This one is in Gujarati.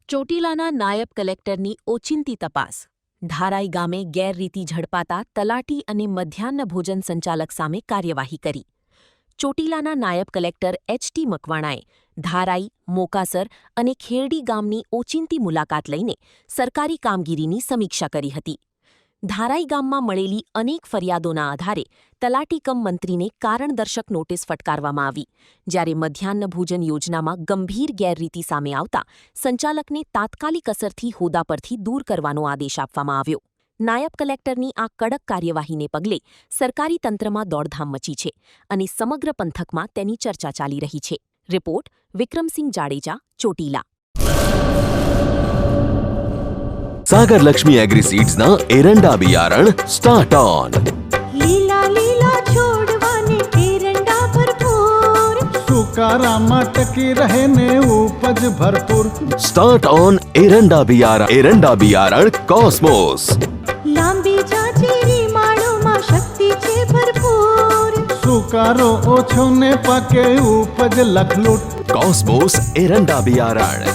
ચોટીલાના નાયબ કલેક્ટરની ઓચિંતી તપાસ. ધારાઈ ગામે ગેરરીતિ ઝડપાતા તલાટી અને મધ્યાહ્ન ભોજન સંચાલક સામે કાર્યવાહી કરી. ચોટીલાના નાયબ કલેક્ટર એચ.ટી. મકવાણાએ ધારાઈ, મોકાસર અને ખેરડી ગામની ઓચિંતી મુલાકાત લઈને સરકારી કામગીરીની સમીક્ષા કરી હતી. ધારાઈ ગામમાં મળેલી અનેક ફરિયાદોના આધારે તલાટી કમ મંત્રીને કારણદર્શક નોટિસ ફટકારવામાં આવી, જ્યારે મધ્યાહ્ન ભોજન યોજનામાં ગંભીર ગેરરીતિ સામે આવતા સંચાલકને તાત્કાલિક અસરથી હોદ્દા પરથી દૂર કરવાનો આદેશ આપવામાં આવ્યો. નાયબ કલેક્ટરની આ કડક કાર્યવાહીને પગલે સરકારી તંત્રમાં દોડધામ મચી છે અને સમગ્ર પંથકમાં તેની ચર્ચા ચાલી રહી છે. રિપોર્ટ વિક્રમસિંહ જાડેજા, ચોટીલા. सागर लक्ष्मी एग्रीसीड्स ना एरंडा बियारण स्टार्ट ऑन. લીલા લીલા છોડવાને એરંડા ભરપૂર, સુકારામાં ટકી રહે ને ઉપજ ભરપૂર. स्टार्ट ऑन एरंडा बियारण कॉस्मोस. લાંબી જાચેરી માળોમાં શક્તિ છે ભરપૂર. સુકારો ઓછો ને પાકે ઉપજ લખલૂટ. कॉस्मोस एरंडा बियारण